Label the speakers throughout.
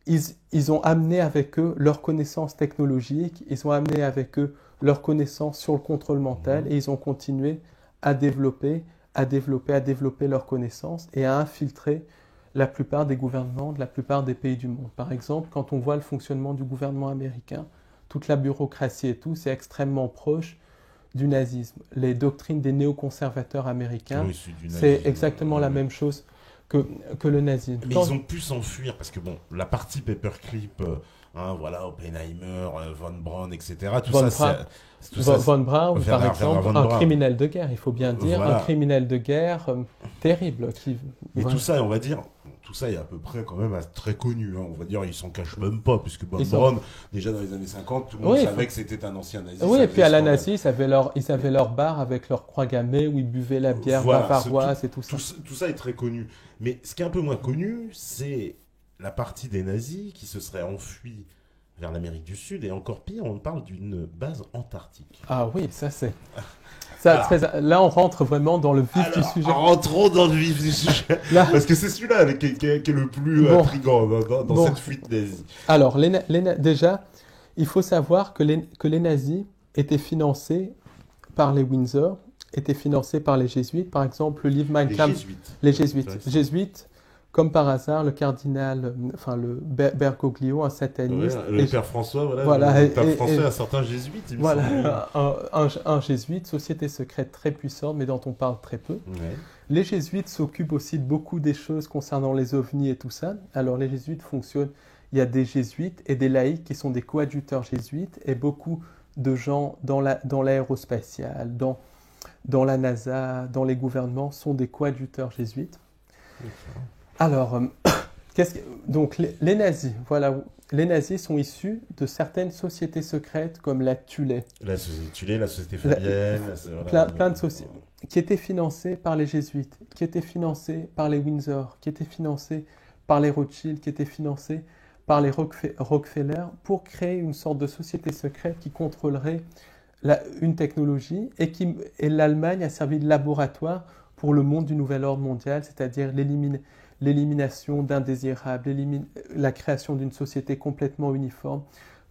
Speaker 1: ils ont amené avec eux leurs connaissances technologiques, ils ont amené avec eux leurs connaissances sur le contrôle mental et ils ont continué à développer, à développer leurs connaissances et à infiltrer la plupart des gouvernements de la plupart des pays du monde. Par exemple, quand on voit le fonctionnement du gouvernement américain, toute la bureaucratie et tout, c'est extrêmement proche du nazisme. Les doctrines des néoconservateurs américains,
Speaker 2: Oui,
Speaker 1: c'est exactement la même chose que le nazisme.
Speaker 2: Mais ils ont pu s'enfuir parce que bon, la partie paperclip, voilà, Oppenheimer, Von Braun, etc. Tout
Speaker 1: Von
Speaker 2: ça,
Speaker 1: Braun,
Speaker 2: tout ça,
Speaker 1: Von Braun, par
Speaker 2: Werner
Speaker 1: exemple,
Speaker 2: von
Speaker 1: un
Speaker 2: Braun.
Speaker 1: criminel de guerre, il faut bien dire,
Speaker 2: Voilà.
Speaker 1: un criminel de guerre terrible.
Speaker 2: Mais
Speaker 1: voilà.
Speaker 2: tout ça, on va dire, tout ça est à peu près quand même très connu. On va dire, ils s'en cachent même pas, puisque Von Braun, déjà dans les années 50, tout le monde savait que c'était un ancien nazi.
Speaker 1: Oui, et puis à la nazi, ils avaient leur bar avec leur croix gammée où ils buvaient la bière bavaroise et tout ça.
Speaker 2: Tout ça est très connu. Mais ce qui est un peu moins connu, c'est la partie des nazis qui se seraient enfuis vers l'Amérique du Sud. Et encore pire, on parle d'une base antarctique.
Speaker 1: Ah oui, ça c'est... Là, on rentre vraiment dans le vif du sujet.
Speaker 2: Rentrons dans le vif du sujet. Parce que c'est celui-là qui est le plus intriguant dans cette fuite nazie.
Speaker 1: Alors, déjà, il faut savoir que les nazis étaient financés par les Windsor, étaient financés par les jésuites. Par exemple, le livre Mein Kampf. Les jésuites. Comme par hasard, le cardinal, le Bergoglio, un sataniste.
Speaker 2: Le père François, le pape François, un certain jésuite, il me semble.
Speaker 1: Un jésuite, société secrète très puissante, mais dont on parle très peu.
Speaker 2: Ouais.
Speaker 1: Les jésuites s'occupent aussi de beaucoup des choses concernant les ovnis et tout ça. Alors, les jésuites fonctionnent. Il y a des jésuites et des laïcs qui sont des coadjuteurs jésuites, et beaucoup de gens dans l'aérospatiale, dans la NASA, dans les gouvernements, sont des coadjuteurs jésuites.
Speaker 2: D'accord.
Speaker 1: Alors, donc les nazis, voilà, les nazis sont issus de certaines sociétés secrètes comme la Thulé.
Speaker 2: La société Thulé, la société Fabienne,
Speaker 1: plein de sociétés qui étaient financées par les jésuites, qui étaient financées par les Windsor, qui étaient financées par les Rothschild, qui étaient financées par les Rockefeller pour créer une sorte de société secrète qui contrôlerait une technologie et l'Allemagne a servi de laboratoire pour le monde du nouvel ordre mondial, c'est-à-dire l'élimination d'indésirables, la création d'une société complètement uniforme,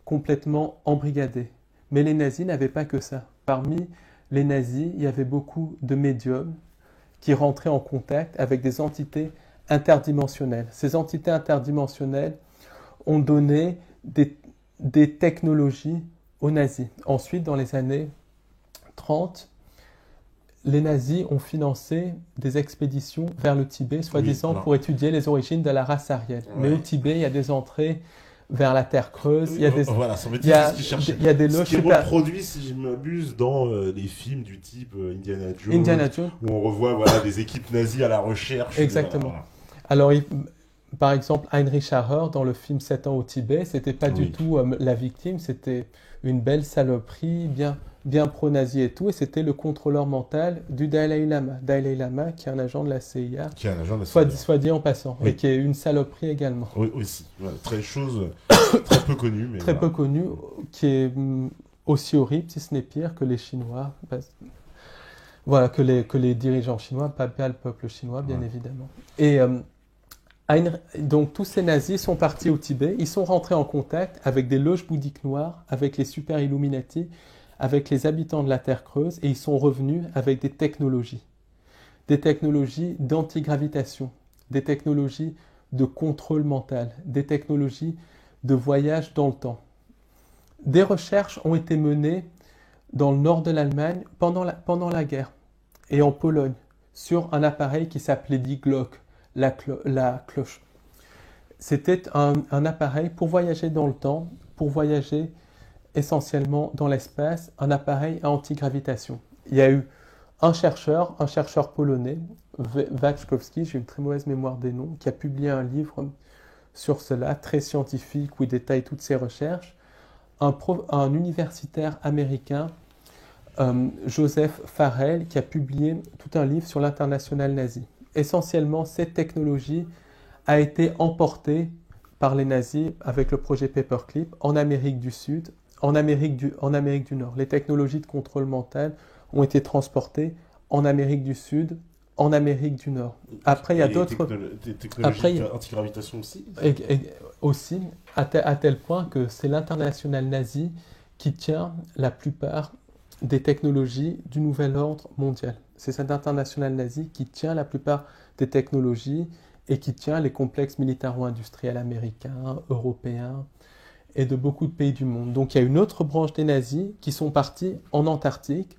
Speaker 1: complètement embrigadée. Mais les nazis n'avaient pas que ça. Parmi les nazis, il y avait beaucoup de médiums qui rentraient en contact avec des entités interdimensionnelles. Ces entités interdimensionnelles ont donné des technologies aux nazis. Ensuite, dans les années 30, les nazis ont financé des expéditions vers le Tibet, soi-disant pour étudier les origines de la race aryenne. Ouais. Mais au Tibet, il y a des entrées vers la Terre creuse. Il y a des,
Speaker 2: voilà, ça il y
Speaker 1: a des loges.
Speaker 2: Ce qui est reproduit, si je m'abuse, dans les films du type Indiana Jones, où on revoit des équipes nazies à la recherche.
Speaker 1: Exactement. Alors, par exemple, Heinrich Harrer, dans le film 7 ans au Tibet, c'était pas du tout la victime, c'était une belle saloperie, bien pro-nazi et tout, et c'était le contrôleur mental du Dalai Lama, qui est un agent de la CIA, soit dit en passant, et qui est une saloperie également.
Speaker 2: Oui, aussi. Voilà, très peu connue. Mais
Speaker 1: très peu connue, qui est aussi horrible, si ce n'est pire, que les Chinois. Voilà, que les dirigeants chinois, pas le peuple chinois, bien évidemment. Et donc tous ces nazis sont partis au Tibet, ils sont rentrés en contact avec des loges bouddhiques noires, avec les super Illuminati, avec les habitants de la Terre creuse, et ils sont revenus avec des technologies d'antigravitation, des technologies de contrôle mental, des technologies de voyage dans le temps. Des recherches ont été menées dans le nord de l'Allemagne pendant la guerre et en Pologne sur un appareil qui s'appelait Die Glock, la cloche. C'était un appareil pour voyager dans le temps, pour voyager essentiellement dans l'espace, un appareil à antigravitation. Il y a eu un chercheur polonais, Wachkowski, j'ai une très mauvaise mémoire des noms, qui a publié un livre sur cela, très scientifique, où il détaille toutes ses recherches. Un universitaire américain, Joseph Farrell, qui a publié tout un livre sur l'internationale nazie. Essentiellement, cette technologie a été emportée par les nazis avec le projet Paperclip en Amérique du Sud, en Amérique du Nord. Les technologies de contrôle mental ont été transportées en Amérique du Sud en Amérique du Nord. Après, il y a d'autres...
Speaker 2: Des technologies anti-gravitation aussi.
Speaker 1: Et aussi, à tel point que c'est l'internationale nazie qui tient la plupart des technologies du nouvel ordre mondial. C'est cette internationale nazie qui tient la plupart des technologies et qui tient les complexes militaro-industriels américains, européens et de beaucoup de pays du monde. Donc il y a une autre branche des nazis qui sont partis en Antarctique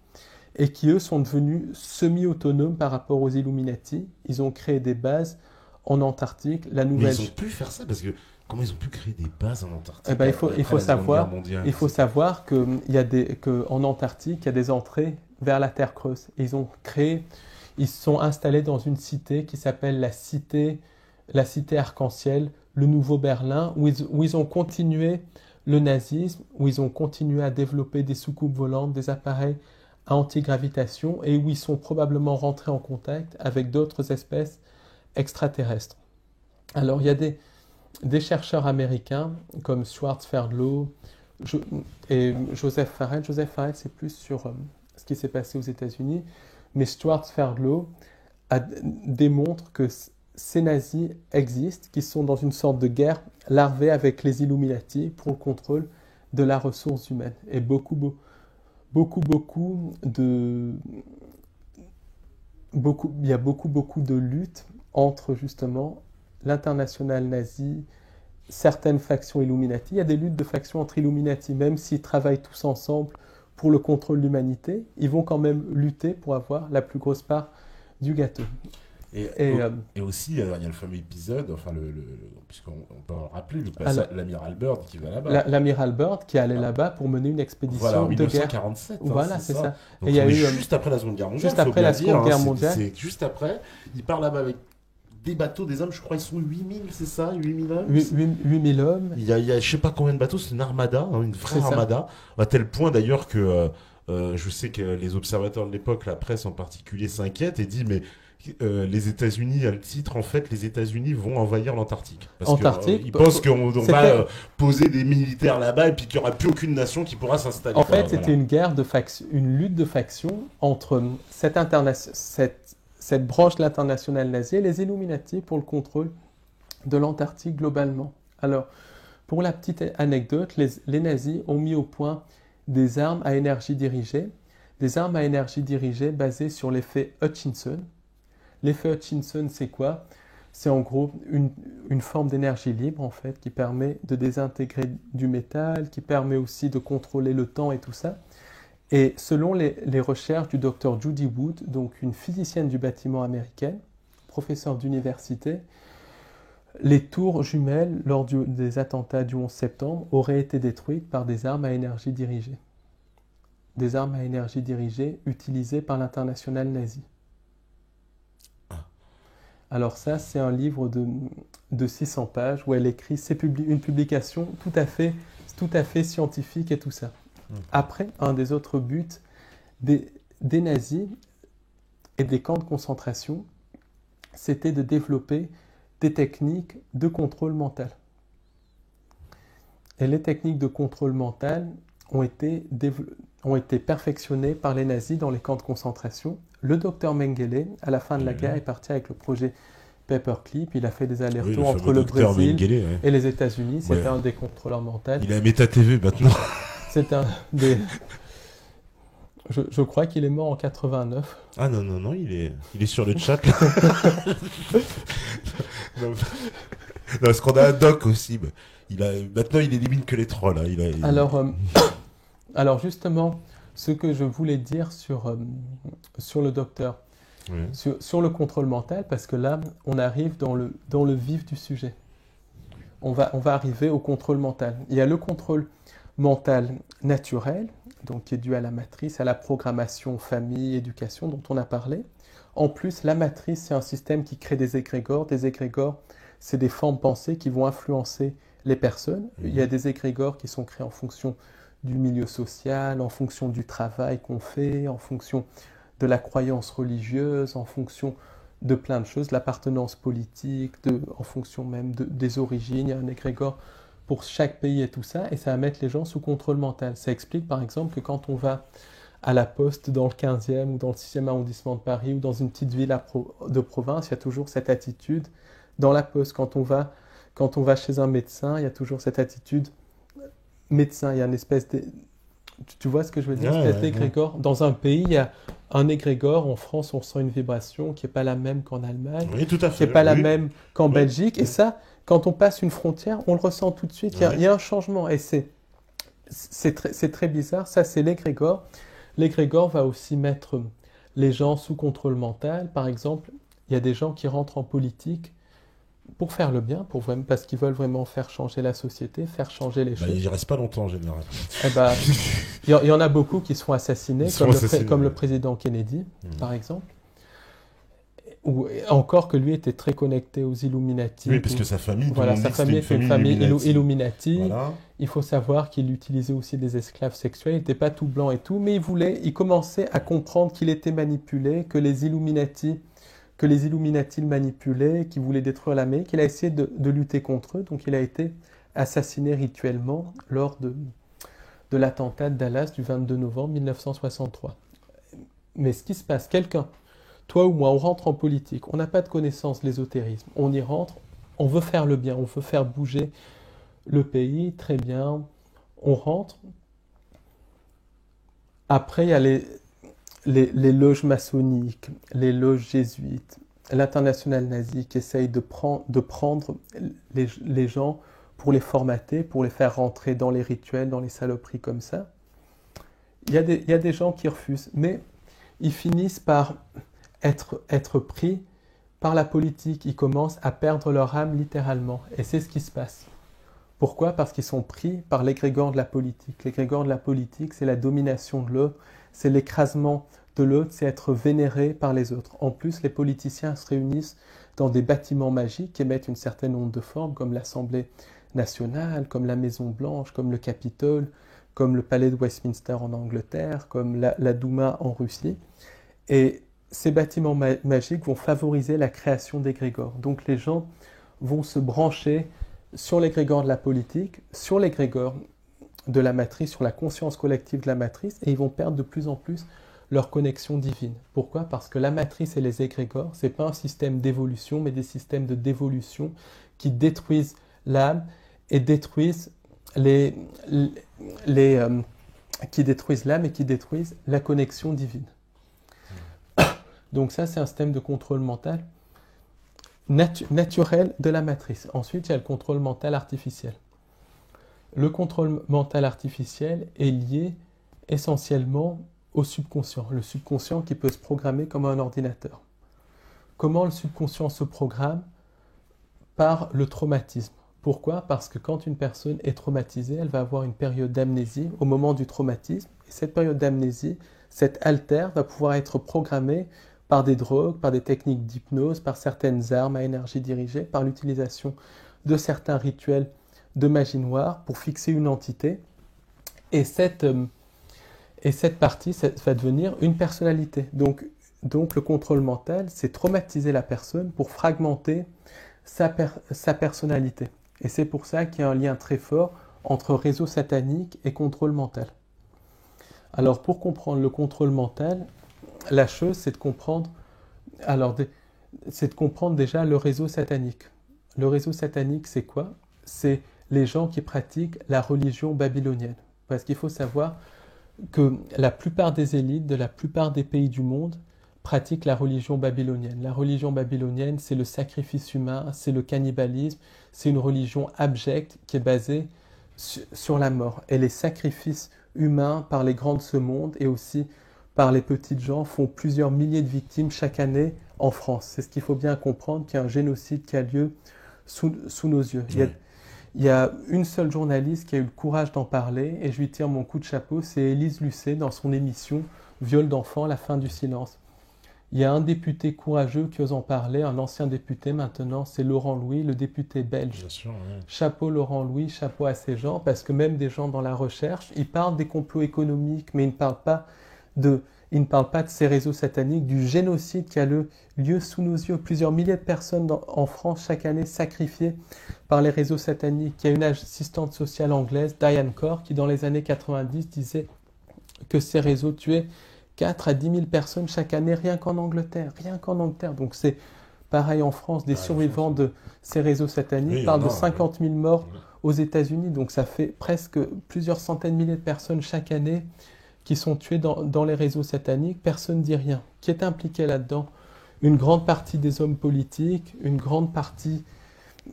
Speaker 1: et qui, eux, sont devenus semi-autonomes par rapport aux Illuminati. Ils ont créé des bases en Antarctique. La nouvelle...
Speaker 2: Mais ils ont pu faire ça parce que comment ils ont pu créer des bases en Antarctique?
Speaker 1: Eh ben, il faut savoir qu'en Antarctique, il y a des entrées vers la Terre creuse. Ils se sont installés dans une cité qui s'appelle la cité Arc-en-Ciel, le Nouveau Berlin, où ils ont continué le nazisme, où ils ont continué à développer des soucoupes volantes, des appareils à antigravitation, et où ils sont probablement rentrés en contact avec d'autres espèces extraterrestres. Alors, il y a des chercheurs américains comme Schwarzfeld-Loh et Joseph Farrell. Joseph Farrell, c'est plus sur ce qui s'est passé aux États-Unis, mais Schwarzfeld-Loh démontre que ces nazis existent, qui sont dans une sorte de guerre larvée avec les Illuminati pour le contrôle de la ressource humaine. Et il y a beaucoup de luttes entre justement l'internationale nazie, certaines factions Illuminati. Il y a des luttes de factions entre Illuminati, même s'ils travaillent tous ensemble pour le contrôle de l'humanité, ils vont quand même lutter pour avoir la plus grosse part du gâteau.
Speaker 2: Et aussi, alors, il y a le fameux épisode, puisqu'on peut en rappeler, l'amiral Byrd qui va là-bas.
Speaker 1: L'amiral Byrd qui allait là-bas pour mener une expédition de guerre.
Speaker 2: 1947.
Speaker 1: Voilà, c'est ça.
Speaker 2: Donc, et il y a eu juste après la Seconde Guerre mondiale.
Speaker 1: Juste après la Seconde Guerre mondiale.
Speaker 2: C'est juste après. Il part là-bas avec des bateaux, des hommes, je crois ils sont 8000, c'est ça, 8000 hommes
Speaker 1: 8000 hommes.
Speaker 2: Il y a je sais pas combien de bateaux, c'est une armada, une vraie armada, à tel point d'ailleurs que je sais que les observateurs de l'époque, la presse en particulier, s'inquiètent et dit mais les États-Unis, à le titre, en fait, les États-Unis vont envahir l'Antarctique. Parce qu'ils pensent qu'on va poser des militaires là-bas et puis qu'il n'y aura plus aucune nation qui pourra s'installer.
Speaker 1: En fait, c'était une lutte de factions entre cette branche de l'internationale nazie et les Illuminati pour le contrôle de l'Antarctique globalement. Alors, pour la petite anecdote, les nazis ont mis au point des armes à énergie dirigée, basées sur l'effet Hutchinson. L'effet Hutchinson, c'est quoi? C'est en gros une forme d'énergie libre, en fait, qui permet de désintégrer du métal, qui permet aussi de contrôler le temps et tout ça. Et selon les recherches du docteur Judy Wood, donc une physicienne du bâtiment américaine, professeure d'université, les tours jumelles lors des attentats du 11 septembre auraient été détruites par des armes à énergie dirigée. Des armes à énergie dirigée utilisées par l'internationale nazie. Alors ça, c'est un livre de 600 pages où elle écrit une publication tout à fait scientifique et tout ça. Après, un des autres buts des nazis et des camps de concentration, c'était de développer des techniques de contrôle mental. Et les techniques de contrôle mental ont été perfectionnées par les nazis dans les camps de concentration. Le docteur Mengele, à la fin de la guerre, est parti avec le projet Paperclip. Il a fait des allers-retours entre le Brésil et les États-Unis. C'était un des contrôleurs mentaux.
Speaker 2: Il a Meta TV maintenant.
Speaker 1: C'est un des... Je crois qu'il est mort en 89.
Speaker 2: Ah non, il est sur le chat. Non, parce qu'on a un doc aussi. Maintenant, il élimine que les trolls. Hein.
Speaker 1: Alors justement, ce que je voulais dire sur le docteur, sur le contrôle mental, parce que là, on arrive dans le vif du sujet. On va arriver au contrôle mental. Il y a le contrôle mental naturel, donc qui est dû à la matrice, à la programmation, famille, éducation dont on a parlé. En plus, la matrice, c'est un système qui crée des égrégores. Des égrégores, c'est des formes pensées qui vont influencer les personnes. Il y a des égrégores qui sont créés en fonction du milieu social, en fonction du travail qu'on fait, en fonction de la croyance religieuse, en fonction de plein de choses, l'appartenance politique, en fonction même des origines. Il y a un égrégore pour chaque pays et tout ça, et ça va mettre les gens sous contrôle mental. Ça explique par exemple que quand on va à la poste dans le 15e ou dans le 6e arrondissement de Paris ou dans une petite ville de province, il y a toujours cette attitude. Dans la poste, quand on va chez un médecin, il y a toujours cette attitude médecin. Il y a une espèce de... Tu vois ce que je veux dire? Espèce d'égrégore. Dans un pays, il y a un égrégore. En France, on sent une vibration qui n'est pas la même qu'en Allemagne,
Speaker 2: Oui, tout à fait.
Speaker 1: qui n'est pas la même qu'en Belgique. Et ça, quand on passe une frontière, on le ressent tout de suite. Il y a un changement. Et c'est très bizarre. Ça, c'est l'égrégore. L'égrégore va aussi mettre les gens sous contrôle mental. Par exemple, il y a des gens qui rentrent en politique pour faire le bien, parce qu'ils veulent vraiment faire changer la société, faire changer les choses.
Speaker 2: Ils ne restent pas longtemps en général.
Speaker 1: Il y en a beaucoup qui sont assassinés, comme le président Kennedy, par exemple. Ou encore que lui était très connecté aux Illuminati.
Speaker 2: Oui, parce que sa famille,
Speaker 1: sa famille était une famille Illuminati.
Speaker 2: Voilà.
Speaker 1: Il faut savoir qu'il utilisait aussi des esclaves sexuels. Il n'était pas tout blanc et tout, mais il commençait à comprendre qu'il était manipulé, que les Illuminati le manipulaient, qui voulaient détruire l'Amérique. Il a essayé de lutter contre eux, donc il a été assassiné rituellement lors de l'attentat de Dallas du 22 novembre 1963. Mais ce qui se passe, toi ou moi, on rentre en politique, on n'a pas de connaissance de l'ésotérisme, on y rentre, on veut faire le bien, on veut faire bouger le pays, très bien, on rentre. Après, il y a les loges maçonniques, les loges jésuites, l'internationale nazie qui essaye de prendre les gens pour les formater, pour les faire rentrer dans les rituels, dans les saloperies comme ça. Il y a des gens qui refusent, mais ils finissent par être pris par la politique. Ils commencent à perdre leur âme littéralement. Et c'est ce qui se passe. Pourquoi? Parce qu'ils sont pris par l'égrégore de la politique. L'égrégore de la politique, c'est la domination de l'autre, c'est l'écrasement de l'autre, c'est être vénéré par les autres. En plus, les politiciens se réunissent dans des bâtiments magiques qui émettent une certaine onde de forme, comme l'Assemblée nationale, comme la Maison Blanche, comme le Capitole, comme le Palais de Westminster en Angleterre, comme la Douma en Russie. Et ces bâtiments magiques vont favoriser la création d'égrégores. Donc les gens vont se brancher sur l'égrégore de la politique, sur l'égrégore de la matrice, sur la conscience collective de la matrice, et ils vont perdre de plus en plus leur connexion divine. Pourquoi? Parce que la matrice et les égrégores, ce n'est pas un système d'évolution, mais des systèmes de dévolution qui détruisent l'âme et détruisent qui détruisent l'âme et qui détruisent la connexion divine. Donc ça, c'est un système de contrôle mental naturel de la matrice. Ensuite, il y a le contrôle mental artificiel. Le contrôle mental artificiel est lié essentiellement au subconscient. Le subconscient qui peut se programmer comme un ordinateur. Comment le subconscient se programme? Par le traumatisme. Pourquoi? Parce que quand une personne est traumatisée, elle va avoir une période d'amnésie au moment du traumatisme. Et cette période d'amnésie, cette altère va pouvoir être programmée par des drogues, par des techniques d'hypnose, par certaines armes à énergie dirigée, par l'utilisation de certains rituels de magie noire pour fixer une entité. Et cette partie va devenir une personnalité. Donc le contrôle mental, c'est traumatiser la personne pour fragmenter sa personnalité. Et c'est pour ça qu'il y a un lien très fort entre réseau satanique et contrôle mental. Alors pour comprendre le contrôle mental, la chose c'est de comprendre déjà le réseau satanique. Le réseau satanique, c'est quoi? C'est les gens qui pratiquent la religion babylonienne. Parce qu'il faut savoir que la plupart des élites de la plupart des pays du monde pratiquent la religion babylonienne. La religion babylonienne, c'est le sacrifice humain, c'est le cannibalisme, c'est une religion abjecte qui est basée sur la mort. Et les sacrifices humains par les grands de ce monde et aussi par les petites gens font plusieurs milliers de victimes chaque année en France. C'est ce qu'il faut bien comprendre, qu'il y a un génocide qui a lieu sous nos yeux. Il y a une seule journaliste qui a eu le courage d'en parler et je lui tire mon coup de chapeau, c'est Élise Lucet dans son émission Viol d'enfants, la fin du silence. Il y a un député courageux qui ose en parler, un ancien député maintenant, c'est Laurent Louis, le député belge.
Speaker 2: Bien sûr, oui.
Speaker 1: Chapeau Laurent Louis, chapeau à ces gens, parce que même des gens dans la recherche, ils parlent des complots économiques, mais ils ne parlent pas de ces réseaux sataniques, du génocide qui a lieu sous nos yeux. Plusieurs milliers de personnes en France chaque année sacrifiées par les réseaux sataniques. Il y a une assistante sociale anglaise, Diane Corr, qui dans les années 90 disait que ces réseaux tuaient 4 à 10 000 personnes chaque année, rien qu'en Angleterre. Rien qu'en Angleterre. Donc c'est pareil en France, des survivants de ces réseaux sataniques parlent de 50 000 morts aux États-Unis. Donc ça fait presque plusieurs centaines de milliers de personnes chaque année qui sont tuées dans les réseaux sataniques. Personne ne dit rien. Qui est impliqué là-dedans? Une grande partie des hommes politiques, une grande partie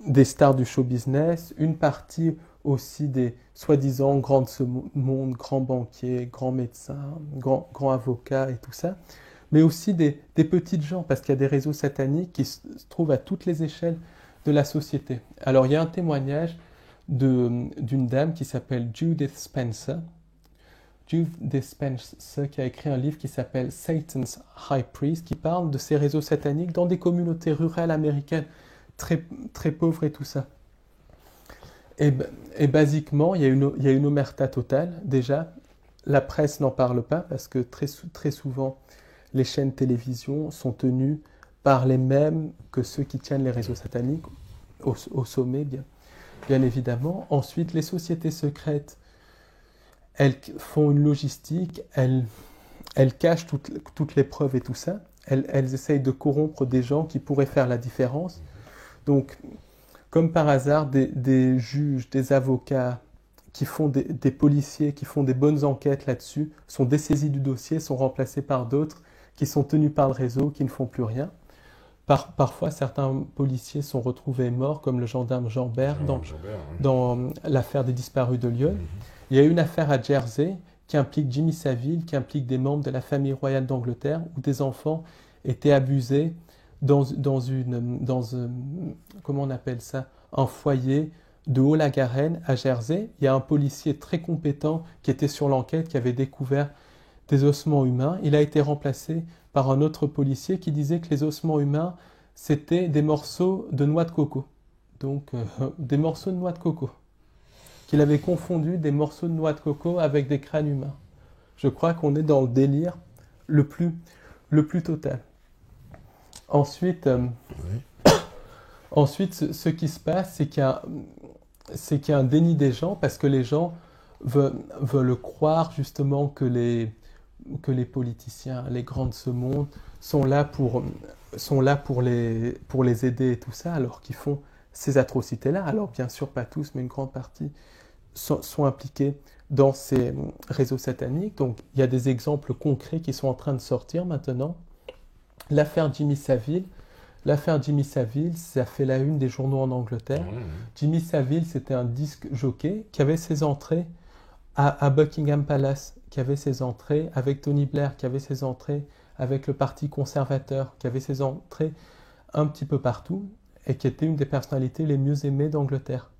Speaker 1: des stars du show business, une partie aussi des soi-disant grands de ce monde, grands banquiers, grands médecins, grands avocats et tout ça, mais aussi des petites gens, parce qu'il y a des réseaux sataniques qui se trouvent à toutes les échelles de la société. Alors il y a un témoignage d'une dame qui s'appelle Judith Spencer. Judith Spencer qui a écrit un livre qui s'appelle Satan's High Priest, qui parle de ces réseaux sataniques dans des communautés rurales américaines très, très pauvres et tout ça. Et basiquement, il y a une omerta totale. Déjà, la presse n'en parle pas parce que très souvent, les chaînes télévision sont tenues par les mêmes que ceux qui tiennent les réseaux sataniques au sommet, bien évidemment. Ensuite, les sociétés secrètes, elles font une logistique, elles cachent toutes les preuves et tout ça. Elles essayent de corrompre des gens qui pourraient faire la différence. Donc, comme par hasard, des juges, des avocats, des policiers qui font des bonnes enquêtes là-dessus, sont dessaisis du dossier, sont remplacés par d'autres qui sont tenus par le réseau, qui ne font plus rien. Parfois, certains policiers sont retrouvés morts, comme le gendarme Jean Bert dans l'affaire des disparus de Lyon. Il y a une affaire à Jersey qui implique Jimmy Savile, qui implique des membres de la famille royale d'Angleterre, où des enfants étaient abusés dans comment on appelle ça, un foyer de Haut-la-Garenne à Jersey. Il y a un policier très compétent qui était sur l'enquête, qui avait découvert des ossements humains. Il a été remplacé par un autre policier qui disait que les ossements humains, c'était des morceaux de noix de coco. Donc, des morceaux de noix de coco. Qu'il avait confondu des morceaux de noix de coco avec des crânes humains. Je crois qu'on est dans le délire le plus total. Ensuite, ce qui se passe, c'est qu'il y a un déni des gens parce que les gens veulent croire justement que les politiciens, les grands de ce monde, sont là pour les aider et tout ça, alors qu'ils font ces atrocités-là. Alors bien sûr, pas tous, mais une grande partie sont impliqués dans ces réseaux sataniques. Donc il y a des exemples concrets qui sont en train de sortir maintenant. L'affaire Jimmy Savile, ça fait la une des journaux en Angleterre. Jimmy Savile, c'était un disque jockey qui avait ses entrées à Buckingham Palace, qui avait ses entrées avec Tony Blair, qui avait ses entrées avec le Parti conservateur, qui avait ses entrées un petit peu partout, et qui était une des personnalités les mieux aimées d'Angleterre.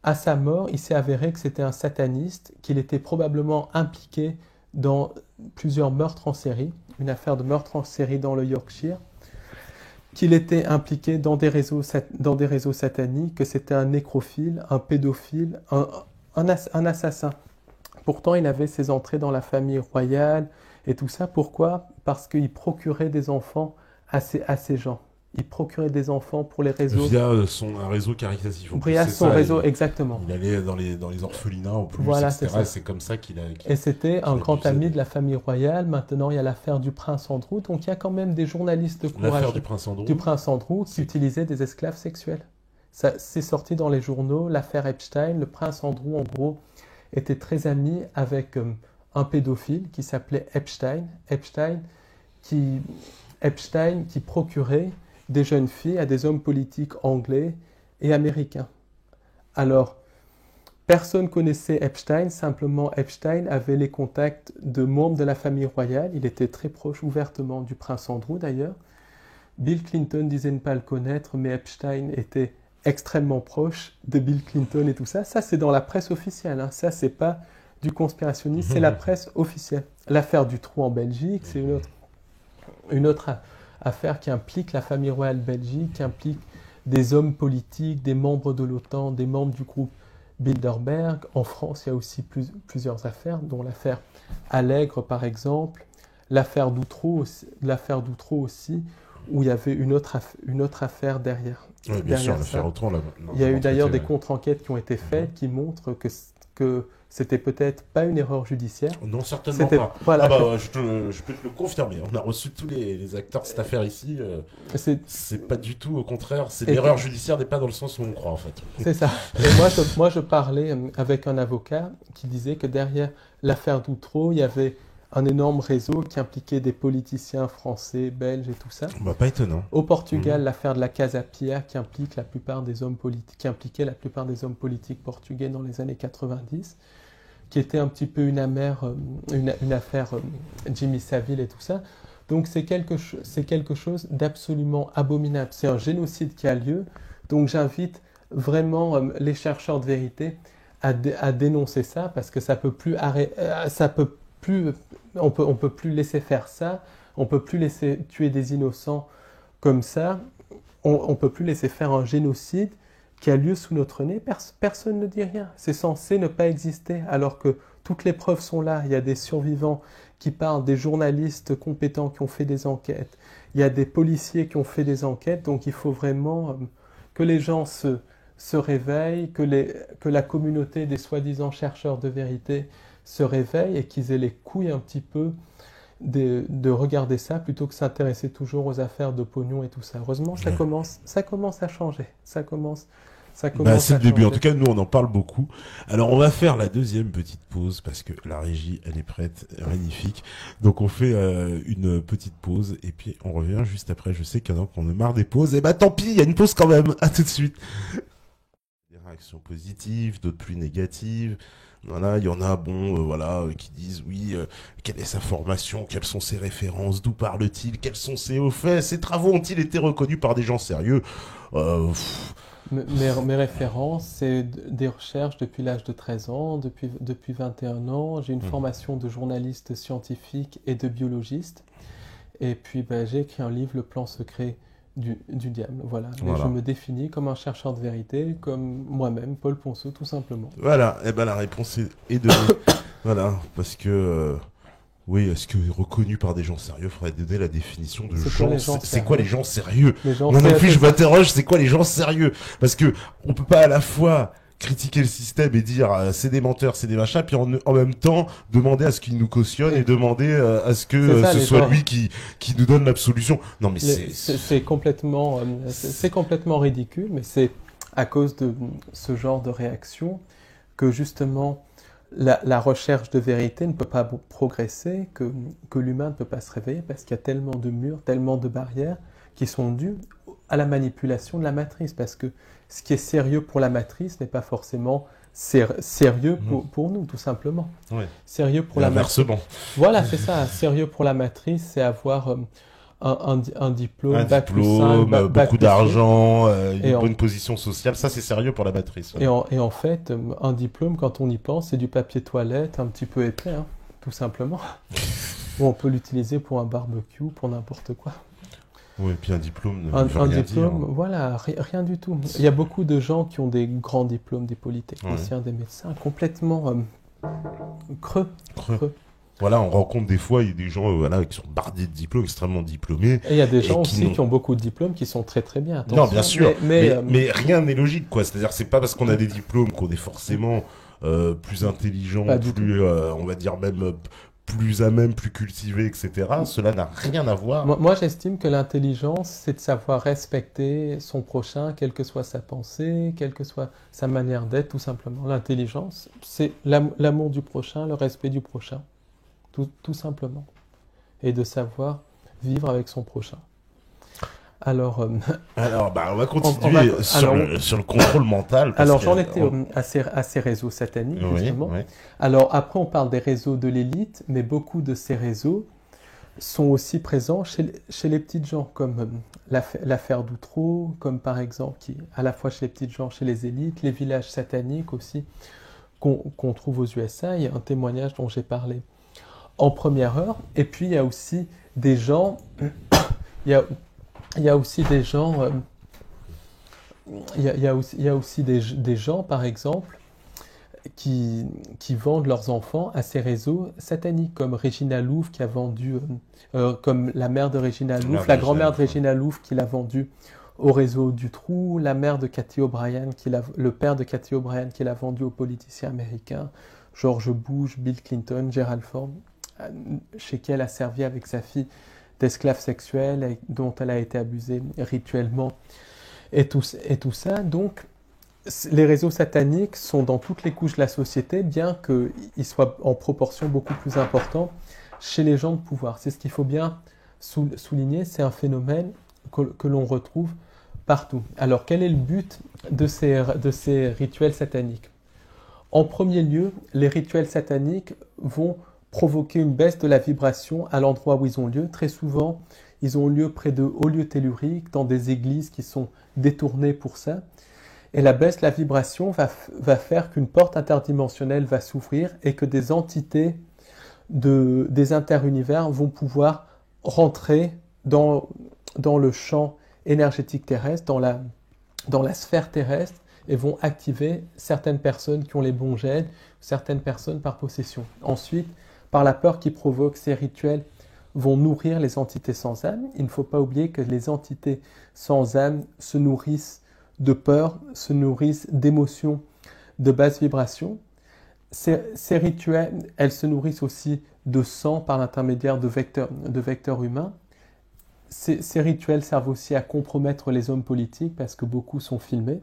Speaker 1: À sa mort, il s'est avéré que c'était un sataniste, qu'il était probablement impliqué dans plusieurs meurtres en série, une affaire de meurtre en série dans le Yorkshire, qu'il était impliqué dans des réseaux sataniques, que c'était un nécrophile, un pédophile, un assassin. Pourtant, il avait ses entrées dans la famille royale et tout ça. Pourquoi? Parce qu'il procurait des enfants à ces gens. Il procurait des enfants pour les réseaux.
Speaker 2: Via un réseau caritatif.
Speaker 1: Via son réseau, exactement.
Speaker 2: Il allait dans les orphelinats en plus,
Speaker 1: voilà,
Speaker 2: etc. C'est comme ça qu'il a...
Speaker 1: Et c'était un grand ami de la famille royale. Maintenant, il y a l'affaire du prince Andrew. Donc, il y a quand même des journalistes courageux.
Speaker 2: L'affaire du prince Andrew
Speaker 1: qui utilisaient des esclaves sexuels. Ça, c'est sorti dans les journaux. L'affaire Epstein. Le prince Andrew, en gros, était très ami avec un pédophile qui s'appelait Epstein. Epstein qui procurait des jeunes filles à des hommes politiques anglais et américains. Alors, personne connaissait Epstein, simplement Epstein avait les contacts de membres de la famille royale, il était très proche ouvertement du prince Andrew d'ailleurs. Bill Clinton disait ne pas le connaître, mais Epstein était extrêmement proche de Bill Clinton et tout ça. Ça, c'est dans la presse officielle, hein. Ça, c'est pas du conspirationnisme, c'est la presse officielle. L'affaire du trou en Belgique, c'est une autre affaire qui implique la famille royale belgique, qui implique des hommes politiques, des membres de l'OTAN, des membres du groupe Bilderberg. En France, il y a aussi plusieurs affaires, dont l'affaire Allègre, par exemple, l'affaire Doutreau aussi, où il y avait une autre affaire derrière.
Speaker 2: Oui, bien sûr, l'affaire Outreau.
Speaker 1: Il y a eu d'ailleurs des contre-enquêtes qui ont été faites qui montrent que que c'était peut-être pas une erreur judiciaire.
Speaker 2: Non, certainement pas.
Speaker 1: Voilà,
Speaker 2: je peux te le confirmer. On a reçu tous les acteurs de cette affaire ici. C'est pas du tout, au contraire. L'erreur judiciaire n'est pas dans le sens où on croit, en fait.
Speaker 1: C'est ça. Et moi, je parlais avec un avocat qui disait que derrière l'affaire d'Outreau, il y avait un énorme réseau qui impliquait des politiciens français, belges et tout ça.
Speaker 2: Bah, pas étonnant.
Speaker 1: Au Portugal, l'affaire de la Casa Pia qui impliquait la plupart des hommes politiques portugais dans les années 90, qui était un petit peu une affaire Jimmy Savile et tout ça. Donc c'est quelque chose d'absolument abominable. C'est un génocide qui a lieu. Donc j'invite vraiment les chercheurs de vérité à dénoncer ça, parce que on peut plus laisser faire ça. On peut plus laisser tuer des innocents comme ça. On peut plus laisser faire un génocide qui a lieu sous notre nez. Personne ne dit rien. C'est censé ne pas exister, alors que toutes les preuves sont là. Il y a des survivants qui parlent, des journalistes compétents qui ont fait des enquêtes. Il y a des policiers qui ont fait des enquêtes. Donc il faut vraiment que les gens se réveillent, que la communauté des soi-disant chercheurs de vérité se réveille et qu'ils aient les couilles un petit peu de regarder ça plutôt que s'intéresser toujours aux affaires de pognon et tout ça. Heureusement, ça commence à changer. Ça commence c'est
Speaker 2: le début. En tout cas, nous, on en parle beaucoup. Alors, on va faire la deuxième petite pause parce que la régie, elle est prête, magnifique. Donc, on fait une petite pause et puis on revient juste après. Je sais qu'il y en a qu'on a marre des pauses. Et bah, tant pis, il y a une pause quand même. À tout de suite. Des réactions positives, d'autres plus négatives. Voilà, il y en a, qui disent oui, quelle est sa formation, quelles sont ses références, d'où parle-t-il, quels sont ses hauts faits, ses travaux ont-ils été reconnus par des gens sérieux
Speaker 1: Mes références, c'est des recherches depuis l'âge de 13 ans, depuis 21 ans. J'ai une formation de journaliste scientifique et de biologiste. Et puis j'ai écrit un livre, Le plan secret du diable. Voilà. Et je me définis comme un chercheur de vérité, comme moi-même, Paul Ponceau, tout simplement.
Speaker 2: Voilà, et la réponse est donnée. Voilà, parce que... oui, est-ce que reconnu par des gens sérieux, il faudrait donner la définition de gens. C'est quoi les gens sérieux? Moi non plus, je m'interroge, c'est quoi les gens sérieux? Parce que on peut pas à la fois critiquer le système et dire c'est des menteurs, c'est des machins, puis en même temps demander à ce qu'il nous cautionne et demander à ce que ce soit lui qui nous donne l'absolution. Non mais
Speaker 1: c'est complètement ridicule, mais c'est à cause de ce genre de réaction que justement la recherche de vérité ne peut pas progresser, que l'humain ne peut pas se réveiller, parce qu'il y a tellement de murs, tellement de barrières qui sont dues à la manipulation de la matrice, parce que ce qui est sérieux pour la matrice n'est pas forcément sérieux pour nous, tout simplement.
Speaker 2: Ouais.
Speaker 1: Sérieux pour la matrice. Voilà, c'est ça. Sérieux pour la matrice, c'est avoir un diplôme,
Speaker 2: beaucoup d'argent, une bonne position sociale. Ça, c'est sérieux pour la matrice.
Speaker 1: Ouais. Et en fait, un diplôme, quand on y pense, c'est du papier toilette un petit peu épais, tout simplement. On peut l'utiliser pour un barbecue, pour n'importe quoi.
Speaker 2: Oui, et puis un diplôme
Speaker 1: ne veut rien dire. Voilà, rien du tout. Il y a beaucoup de gens qui ont des grands diplômes, des polytechniciens, des médecins, complètement creux.
Speaker 2: Voilà, on rencontre des fois des gens qui sont bardés de diplômes, extrêmement diplômés.
Speaker 1: Et il y a des gens aussi qui ont beaucoup de diplômes qui sont très très bien.
Speaker 2: Attention. Non, bien sûr, mais rien n'est logique, quoi. C'est-à-dire, c'est pas parce qu'on a des diplômes qu'on est forcément plus intelligent, on va dire même plus à même, plus cultivé, etc. Cela n'a rien à voir.
Speaker 1: Moi, j'estime que l'intelligence, c'est de savoir respecter son prochain, quelle que soit sa pensée, quelle que soit sa manière d'être, tout simplement. L'intelligence, c'est l'amour du prochain, le respect du prochain. Tout simplement. Et de savoir vivre avec son prochain. Alors,
Speaker 2: on va continuer sur le contrôle mental.
Speaker 1: Alors, j'en étais à ces réseaux sataniques, justement. Oui. Alors, après, on parle des réseaux de l'élite, mais beaucoup de ces réseaux sont aussi présents chez les petites gens, comme l'affaire d'Outreau, comme par exemple, à la fois chez les petites gens, chez les élites, les villages sataniques aussi, qu'on trouve aux USA. Il y a un témoignage dont j'ai parlé en première heure. Et puis, il y a aussi des gens... Il y a aussi des gens, des gens, par exemple, qui vendent leurs enfants à ces réseaux sataniques, comme Regina Louf qui a vendu, comme la mère de Regina Louf, la grand-mère de Regina Louf qui l'a vendu au réseau Dutroux, la mère de Cathy O'Brien, le père de Cathy O'Brien qui l'a vendu aux politiciens américains, George Bush, Bill Clinton, Gerald Ford, chez qui elle a servi avec sa fille d'esclave sexuelle et dont elle a été abusée rituellement et tout ça. Donc, les réseaux sataniques sont dans toutes les couches de la société, bien qu'ils soient en proportion beaucoup plus importante chez les gens de pouvoir. C'est ce qu'il faut bien souligner, c'est un phénomène que l'on retrouve partout. Alors, quel est le but de ces rituels sataniques? En premier lieu, les rituels sataniques vont provoquer une baisse de la vibration à l'endroit où ils ont lieu. Très souvent, ils ont lieu près de hauts lieux telluriques, dans des églises qui sont détournées pour ça. Et la baisse de la vibration va faire qu'une porte interdimensionnelle va s'ouvrir et que des entités des interunivers vont pouvoir rentrer dans le champ énergétique terrestre, dans la sphère terrestre, et vont activer certaines personnes qui ont les bons gènes, certaines personnes par possession. Ensuite, par la peur qui provoque, ces rituels vont nourrir les entités sans âme. Il ne faut pas oublier que les entités sans âme se nourrissent de peur, se nourrissent d'émotions de basse vibration. Ces rituels, elles se nourrissent aussi de sang par l'intermédiaire de vecteurs humains. Ces rituels servent aussi à compromettre les hommes politiques parce que beaucoup sont filmés.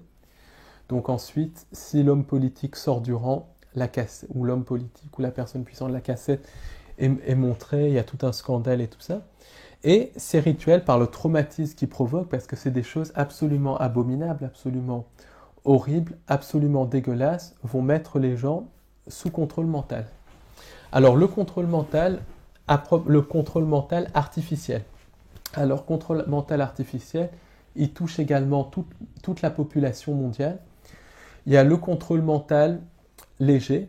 Speaker 1: Donc ensuite, si l'homme politique sort du rang, la cassette, ou l'homme politique ou la personne puissante, la cassette est montrée, il y a tout un scandale et tout ça. Et ces rituels, par le traumatisme qu'ils provoquent, parce que c'est des choses absolument abominables, absolument horribles, absolument dégueulasses, vont mettre les gens sous contrôle mental. Alors le contrôle mental artificiel. Alors contrôle mental artificiel, il touche également toute la population mondiale. Il y a le contrôle mental léger,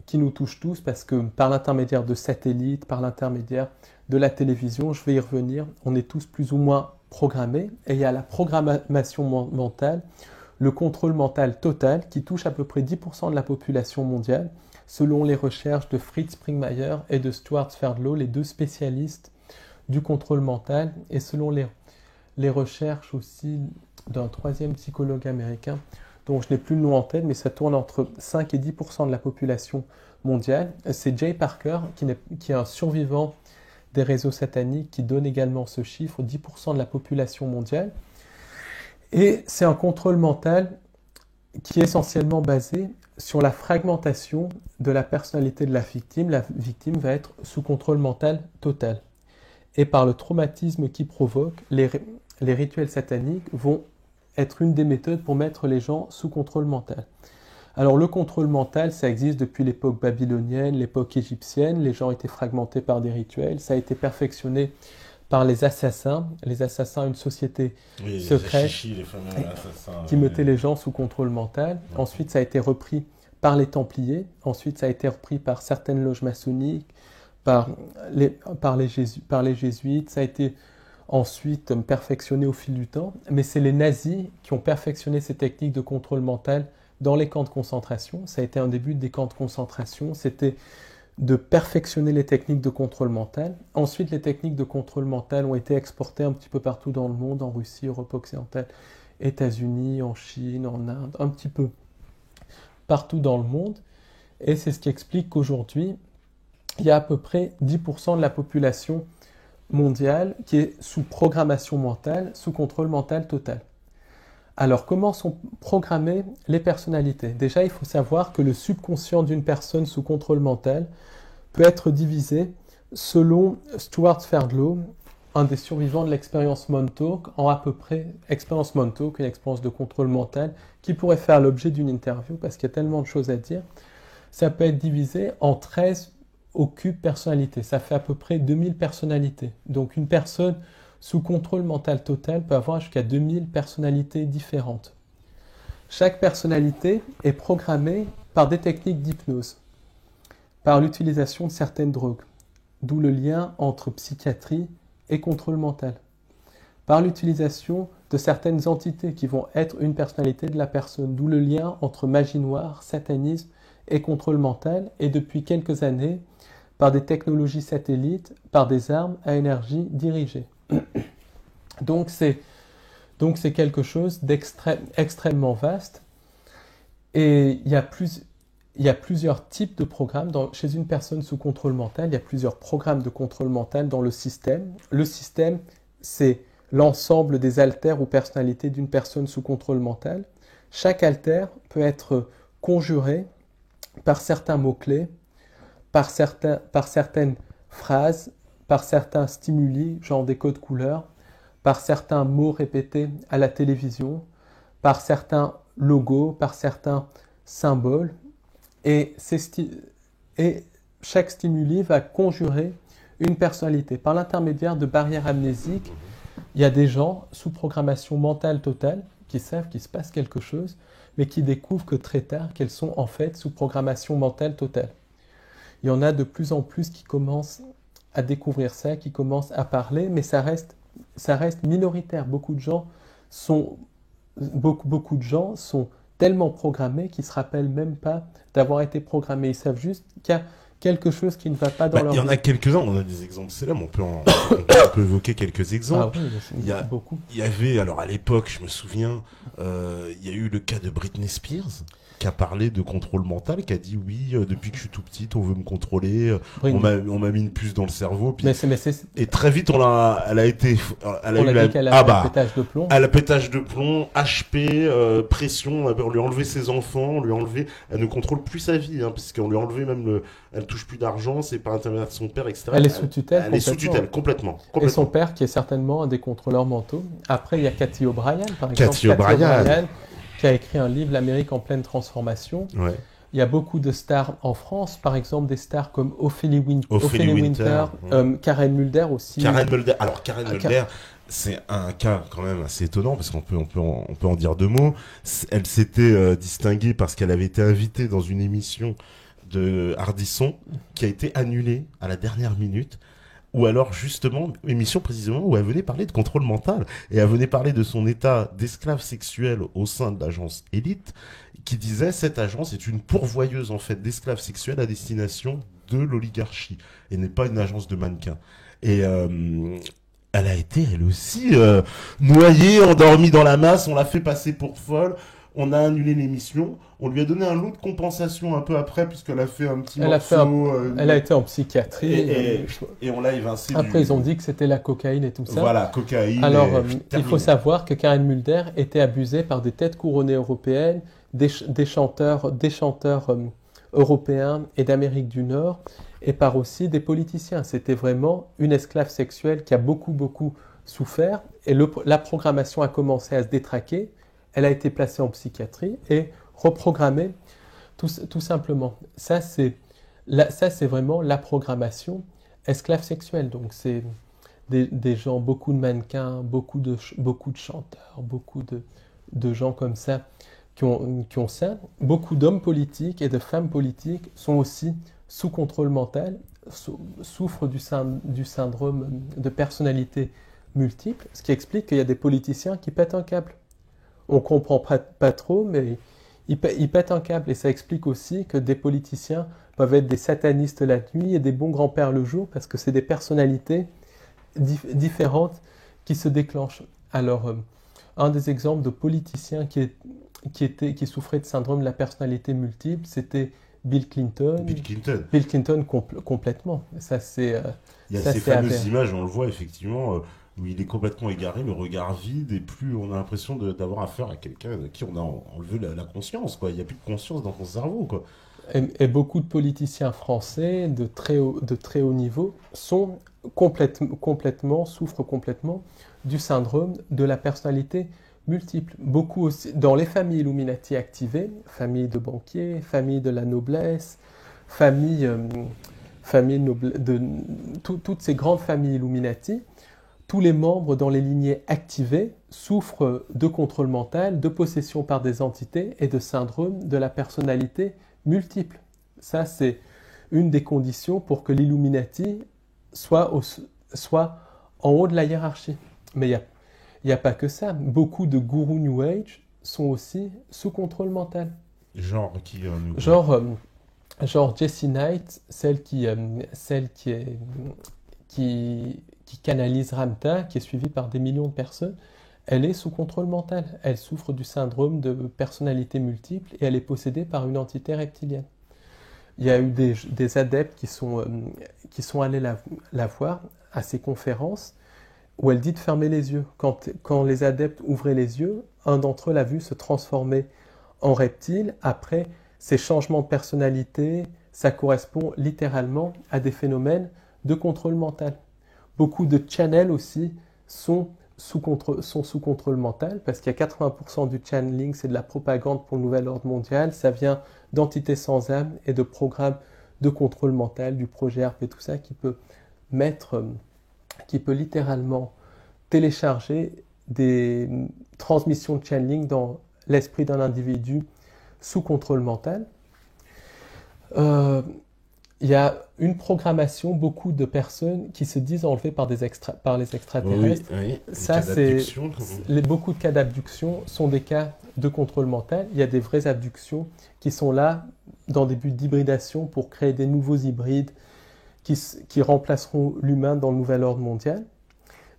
Speaker 1: qui nous touche tous, parce que par l'intermédiaire de satellites, par l'intermédiaire de la télévision, je vais y revenir, on est tous plus ou moins programmés, et il y a la programmation mentale, le contrôle mental total, qui touche à peu près 10% de la population mondiale, selon les recherches de Fritz Springmeier et de Stuart Sverdlow, les deux spécialistes du contrôle mental, et selon les recherches aussi d'un troisième psychologue américain, dont je n'ai plus le nom en tête, mais ça tourne entre 5 et 10% de la population mondiale. C'est Jay Parker, qui est un survivant des réseaux sataniques, qui donne également ce chiffre, 10% de la population mondiale. Et c'est un contrôle mental qui est essentiellement basé sur la fragmentation de la personnalité de la victime. La victime va être sous contrôle mental total. Et par le traumatisme qu'il provoque, les rituels sataniques vont être une des méthodes pour mettre les gens sous contrôle mental. Alors le contrôle mental, ça existe depuis l'époque babylonienne, l'époque égyptienne, les gens étaient fragmentés par des rituels, ça a été perfectionné par les assassins, une société secrète qui mettait les gens sous contrôle mental. Ouais. Ensuite, ça a été repris par les Templiers, ensuite ça a été repris par certaines loges maçonniques, par les jésuites, ça a été ensuite perfectionné au fil du temps, mais c'est les nazis qui ont perfectionné ces techniques de contrôle mental dans les camps de concentration. Ça a été un début des camps de concentration, c'était de perfectionner les techniques de contrôle mental. Ensuite, les techniques de contrôle mental ont été exportées un petit peu partout dans le monde, en Russie, Europe occidentale, États-Unis, en Chine, en Inde, un petit peu partout dans le monde. Et c'est ce qui explique qu'aujourd'hui, il y a à peu près 10% de la population mondiale qui est sous programmation mentale, sous contrôle mental total. Alors, comment sont programmées les personnalités? Déjà, il faut savoir que le subconscient d'une personne sous contrôle mental peut être divisé selon Stuart Sverdlow, un des survivants de l'expérience Montauk, en à peu près, expérience Montauk, une expérience de contrôle mental, qui pourrait faire l'objet d'une interview, parce qu'il y a tellement de choses à dire. Ça peut être divisé en 13 occupe personnalité. Ça fait à peu près 2000 personnalités. Donc une personne sous contrôle mental total peut avoir jusqu'à 2000 personnalités différentes. Chaque personnalité est programmée par des techniques d'hypnose, par l'utilisation de certaines drogues, d'où le lien entre psychiatrie et contrôle mental, par l'utilisation de certaines entités qui vont être une personnalité de la personne, d'où le lien entre magie noire, satanisme et contrôle mental, et depuis quelques années, par des technologies satellites, par des armes à énergie dirigée. Donc c'est Donc c'est quelque chose d'extrêmement vaste. Et il y a plusieurs types de programmes. Chez une personne sous contrôle mental, il y a plusieurs programmes de contrôle mental dans le système. Le système, c'est l'ensemble des alters ou personnalités d'une personne sous contrôle mental. Chaque alter peut être conjuré par certains mots-clés, par certaines phrases, par certains stimuli, genre des codes couleurs, par certains mots répétés à la télévision, par certains logos, par certains symboles. Et chaque stimuli va conjurer une personnalité. Par l'intermédiaire de barrières amnésiques, il y a des gens sous programmation mentale totale qui savent qu'il se passe quelque chose, mais qui découvrent que très tard qu'elles sont en fait sous programmation mentale totale. Il y en a de plus en plus qui commencent à découvrir ça, qui commencent à parler, mais ça reste minoritaire. Beaucoup de gens sont tellement programmés qu'ils ne se rappellent même pas d'avoir été programmés. Ils savent juste qu'il y a quelque chose qui ne va pas dans leur vie.
Speaker 2: Il y en a quelques-uns, on a des exemples célèbres, on peut évoquer quelques exemples.
Speaker 1: Ah oui, il y a beaucoup.
Speaker 2: Il y avait, alors à l'époque, je me souviens, il y a eu le cas de Britney Spears, qui a parlé de contrôle mental, qui a dit oui, depuis que je suis tout petite, on veut me contrôler, on m'a mis une puce dans le cerveau. Puis, et très vite, elle a eu
Speaker 1: un pétage de plomb.
Speaker 2: Elle a pétage de plomb, HP, pression, on lui a enlevé ses enfants, elle ne contrôle plus sa vie, parce qu'on lui a enlevé même elle touche plus d'argent, c'est par intermédiaire de son père, etc.
Speaker 1: Elle est sous tutelle.
Speaker 2: Elle est sous tutelle, complètement.
Speaker 1: Et son père, qui est certainement un des contrôleurs mentaux. Après, il y a Cathy O'Brien, par exemple.
Speaker 2: Cathy O'Brien,
Speaker 1: qui a écrit un livre, L'Amérique en pleine transformation.
Speaker 2: Ouais.
Speaker 1: Il y a beaucoup de stars en France, par exemple des stars comme Ophélie Winter, Karen Mulder aussi.
Speaker 2: Karen Mulder, c'est un cas quand même assez étonnant parce qu'on peut en dire deux mots. Elle s'était distinguée parce qu'elle avait été invitée dans une émission de Ardisson qui a été annulée à la dernière minute. Ou alors justement, émission précisément où elle venait parler de contrôle mental et elle venait parler de son état d'esclave sexuel au sein de l'agence Élite, qui disait cette agence est une pourvoyeuse en fait d'esclaves sexuels à destination de l'oligarchie et n'est pas une agence de mannequins. Et elle a été elle aussi noyée, endormie dans la masse, on l'a fait passer pour folle. On a annulé l'émission. On lui a donné un lot de compensation un peu après, puisqu'elle a fait un petit morceau.
Speaker 1: Elle a été en psychiatrie.
Speaker 2: Et on l'a évincé.
Speaker 1: Après, ils ont dit que c'était la cocaïne et tout ça.
Speaker 2: Voilà, cocaïne.
Speaker 1: Alors, il faut savoir que Karen Mulder était abusée par des têtes couronnées européennes, des chanteurs européens et d'Amérique du Nord, et par aussi des politiciens. C'était vraiment une esclave sexuelle qui a beaucoup souffert. Et la programmation a commencé à se détraquer. Elle a été placée en psychiatrie et reprogrammée tout simplement. Ça, c'est vraiment la programmation esclave sexuelle. Donc, c'est des gens, beaucoup de mannequins, beaucoup de chanteurs, beaucoup de gens comme ça qui ont ça. Beaucoup d'hommes politiques et de femmes politiques sont aussi sous contrôle mental, souffrent du syndrome de personnalité multiple, ce qui explique qu'il y a des politiciens qui pètent un câble. On ne comprend pas trop, mais ils pètent un câble. Et ça explique aussi que des politiciens peuvent être des satanistes la nuit et des bons grands-pères le jour, parce que c'est des personnalités différentes qui se déclenchent. Alors, un des exemples de politiciens qui souffrait de syndrome de la personnalité multiple, c'était Bill Clinton. Bill Clinton complètement. Ça, c'est
Speaker 2: il y a ces fameuses images, on le voit effectivement, où il est complètement égaré, le regard vide, et plus on a l'impression d'avoir affaire à quelqu'un de qui on a enlevé la conscience, quoi. Il n'y a plus de conscience dans ton cerveau, quoi.
Speaker 1: Et beaucoup de politiciens français de très haut niveau souffrent complètement du syndrome de la personnalité multiple. Beaucoup aussi, dans les familles Illuminati activées, familles de banquiers, familles de la noblesse, toutes ces grandes familles Illuminati, tous les membres dans les lignées activées souffrent de contrôle mental, de possession par des entités et de syndrome de la personnalité multiple. Ça, c'est une des conditions pour que l'Illuminati soit en haut de la hiérarchie. Mais il n'y a pas que ça. Beaucoup de gourous New Age sont aussi sous contrôle mental.
Speaker 2: Genre qui
Speaker 1: Genre Jessie Knight, celle qui canalise Ramtha, qui est suivie par des millions de personnes. elle est sous contrôle mental. Elle souffre du syndrome de personnalité multiple et elle est possédée par une entité reptilienne. Il y a eu des adeptes qui sont allés la voir à ces conférences où elle dit de fermer les yeux. Quand les adeptes ouvraient les yeux, un d'entre eux l'a vu se transformer en reptile. Après, ces changements de personnalité, ça correspond littéralement à des phénomènes de contrôle mental. Beaucoup de channels aussi sont sous contrôle mental, parce qu'il y a 80% du channeling, c'est de la propagande pour le nouvel ordre mondial, ça vient d'entités sans âme et de programmes de contrôle mental, du projet ARP et tout ça, qui peut littéralement télécharger des transmissions de channeling dans l'esprit d'un individu sous contrôle mental. Il y a une programmation, beaucoup de personnes qui se disent enlevées par les extraterrestres.
Speaker 2: Oui,
Speaker 1: ça, beaucoup de cas d'abduction sont des cas de contrôle mental. Il y a des vraies abductions qui sont là dans des buts d'hybridation pour créer des nouveaux hybrides qui remplaceront l'humain dans le nouvel ordre mondial.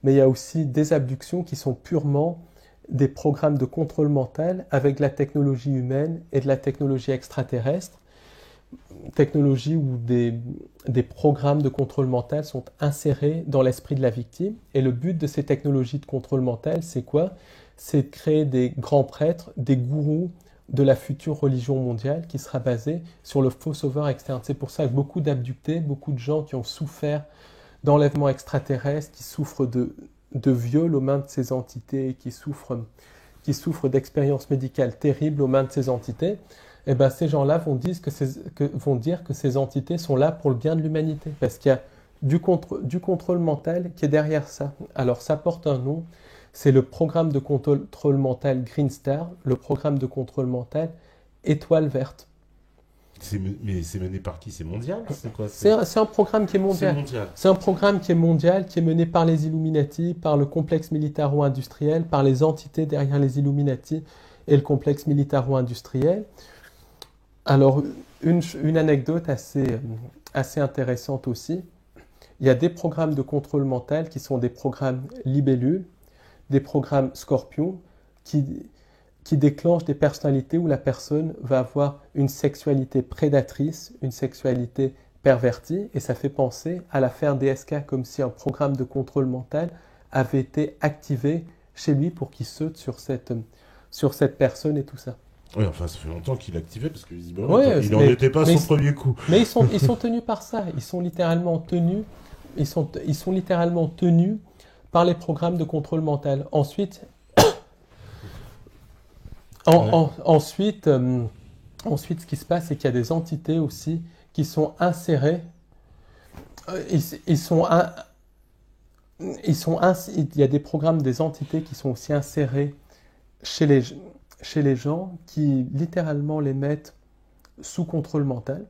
Speaker 1: Mais il y a aussi des abductions qui sont purement des programmes de contrôle mental avec de la technologie humaine et de la technologie extraterrestre. Technologies où des programmes de contrôle mental sont insérés dans l'esprit de la victime. Et le but de ces technologies de contrôle mental, c'est quoi? C'est de créer des grands prêtres, des gourous de la future religion mondiale qui sera basée sur le faux sauveur externe. C'est pour ça que beaucoup d'abductés, beaucoup de gens qui ont souffert d'enlèvements extraterrestres, qui souffrent de viols aux mains de ces entités, qui souffrent d'expériences médicales terribles aux mains de ces entités, eh ben, ces gens-là vont dire que ces entités sont là pour le bien de l'humanité, parce qu'il y a du contrôle mental qui est derrière ça. Alors ça porte un nom, c'est le programme de contrôle mental Green Star, le programme de contrôle mental Étoile Verte.
Speaker 2: Mais c'est mené par qui? C'est mondial? C'est quoi?
Speaker 1: C'est un programme qui est mondial. C'est un programme qui est mondial, qui est mené par les Illuminati, par le complexe militaro-industriel, par les entités derrière les Illuminati et le complexe militaro-industriel. Alors, une anecdote assez intéressante aussi. Il y a des programmes de contrôle mental qui sont des programmes libellules, des programmes scorpions, qui déclenchent des personnalités où la personne va avoir une sexualité prédatrice, une sexualité pervertie, et ça fait penser à l'affaire DSK, comme si un programme de contrôle mental avait été activé chez lui pour qu'il saute sur cette personne et tout ça.
Speaker 2: Oui, enfin, ça fait longtemps qu'il est activé, parce que visiblement, il n'en était pas son premier coup.
Speaker 1: Mais ils sont tenus par ça. Ils sont littéralement tenus par les programmes de contrôle mental. Ensuite, ensuite, ce qui se passe, c'est qu'il y a des entités aussi qui sont insérées. Il y a des programmes, des entités qui sont aussi insérées chez les gens qui littéralement les mettent sous contrôle mental.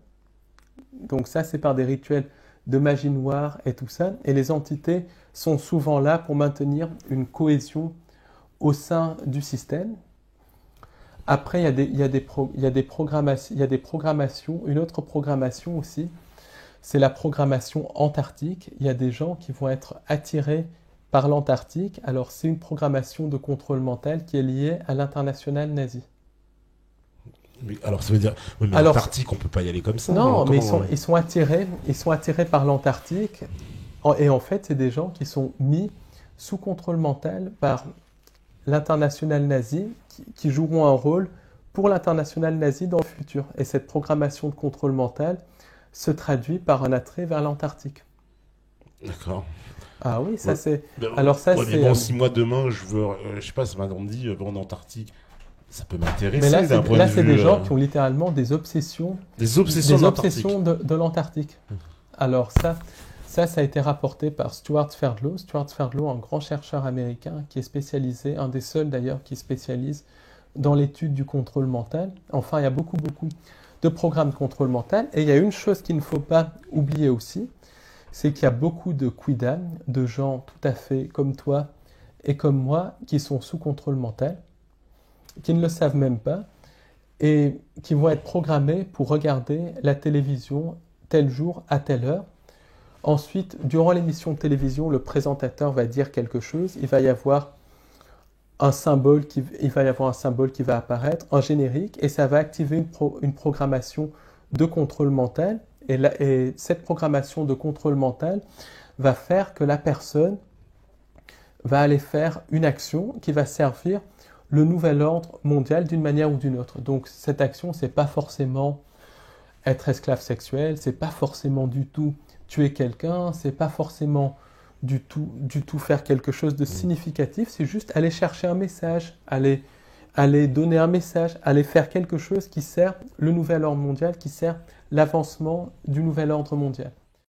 Speaker 1: Donc ça, c'est par des rituels de magie noire et tout ça. Et les entités sont souvent là pour maintenir une cohésion au sein du système. Après, il y a des programmations. Une autre programmation aussi, c'est la programmation antarctique. Il y a des gens qui vont être attirés par l'Antarctique. Alors, c'est une programmation de contrôle mental qui est liée à l'international nazi.
Speaker 2: Mais, alors, ça veut dire... Oui, mais l'Antarctique, on ne peut pas y aller comme ça.
Speaker 1: Non, mais ils sont attirés par l'Antarctique. Et en fait, c'est des gens qui sont mis sous contrôle mental par l'international nazi, qui joueront un rôle pour l'international nazi dans le futur. Et cette programmation de contrôle mental se traduit par un attrait vers l'Antarctique.
Speaker 2: D'accord.
Speaker 1: Ah oui, ça c'est...
Speaker 2: Alors ça c'est... Mais bon, si moi demain, je sais pas, ça m'a dit, en Antarctique, ça peut m'intéresser.
Speaker 1: Mais là, c'est des gens qui ont littéralement des obsessions.
Speaker 2: Des obsessions
Speaker 1: de l'Antarctique. Alors ça a été rapporté par Stuart Ferdlow. Stuart Ferdlow, un grand chercheur américain qui est spécialisé, un des seuls d'ailleurs qui spécialise dans l'étude du contrôle mental. Enfin, il y a beaucoup de programmes de contrôle mental. Et il y a une chose qu'il ne faut pas oublier aussi, c'est qu'il y a beaucoup de quidam, de gens tout à fait comme toi et comme moi, qui sont sous contrôle mental, qui ne le savent même pas, et qui vont être programmés pour regarder la télévision tel jour à telle heure. Ensuite, durant l'émission de télévision, le présentateur va dire quelque chose. Il va y avoir un symbole il va y avoir un symbole qui va apparaître, un générique, et ça va activer une programmation de contrôle mental. Et cette programmation de contrôle mental va faire que la personne va aller faire une action qui va servir le nouvel ordre mondial d'une manière ou d'une autre. Donc cette action, c'est pas forcément être esclave sexuel, c'est pas forcément du tout tuer quelqu'un, c'est pas forcément du tout faire quelque chose de significatif, c'est juste aller chercher un message, aller donner un message, aller faire quelque chose qui sert le nouvel ordre mondial, qui sert l'avancement du nouvel ordre mondial.